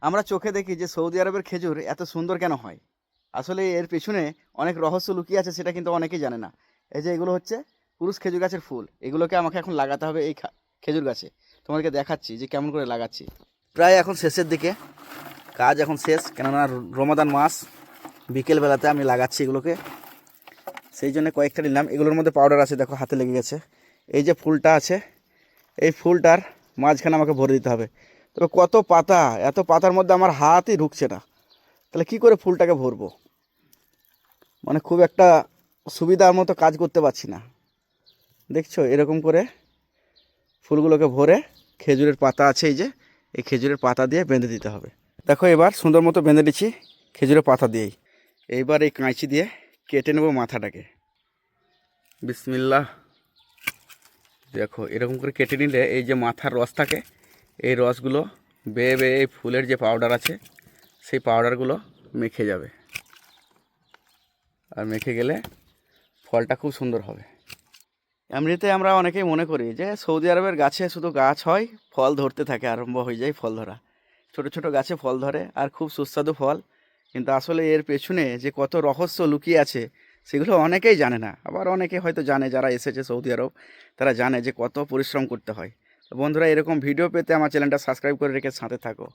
আমরা চোখে দেখি যে সৌদি আরবের খেজুর এত সুন্দর কেন হয়। আসলে এর পেছনে অনেক রহস্য লুকিয়ে আছে, সেটা কিন্তু অনেকেই জানে না। এই যে এগুলো হচ্ছে পুরুষ খেজুর গাছের ফুল, এগুলোকে আমাকে এখন লাগাতে হবে এই খেজুর গাছে। তোমাদেরকে দেখাচ্ছি যে কেমন করে লাগাচ্ছি। প্রায় এখন শেষের দিকে, কাজ এখন শেষ, কেননা রমাদান মাস। বিকেলবেলাতে আমি লাগাচ্ছি এগুলোকে, সেই জন্য কয়েকটা নিলাম। এগুলোর মধ্যে পাউডার আছে, দেখো হাতে লেগে গেছে। এই যে ফুলটা আছে, এই ফুলটার মাঝখানে আমাকে ভরে দিতে হবে। তবে কত পাতা, এত পাতার মধ্যে আমার হাতই ঢুকছে না, তাহলে কি করে ফুলটাকে ভরবো? মানে খুব একটা সুবিধার মতো কাজ করতে পারছি না। দেখছো, এরকম করে ফুলগুলোকে ভরে খেজুরের পাতা আছে, এই যে এই খেজুরের পাতা দিয়ে বেঁধে দিতে হবে। দেখো এবার সুন্দর মতো বেঁধে দিচ্ছি খেজুরের পাতা দিয়েই। এইবার এই কাঁচি দিয়ে কেটে নেব মাথাটাকে। বিসমিল্লাহ। দেখো এরকম করে কেটে নিলে এই যে মাথার রস থাকে, এই রসগুলো বেয়ে বেয়ে এই ফুলের যে পাউডার আছে সেই পাউডারগুলো মেখে যাবে। আর মেখে গেলে ফলটা খুব সুন্দর হবে। এমনিতে আমরা অনেকেই মনে করি যে সৌদি আরবের গাছে শুধু গাছ হয়, ফল ধরতে থাকে, আরম্ভ হয়ে যায় ফল ধরা। ছোট ছোট গাছে ফল ধরে আর খুব সুস্বাদু ফল। কিন্তু আসলে এর পেছনে যে কত রহস্য লুকিয়ে আছে সেগুলো অনেকেই জানে না। আবার অনেকে হয়তো জানে, যারা এসেছে সৌদি আরব তারা জানে যে কত পরিশ্রম করতে হয়। তো বন্ধুরা, এরকম ভিডিও পেতে আমার চ্যানেলটা সাবস্ক্রাইব করে রেখে সাথে থাকো।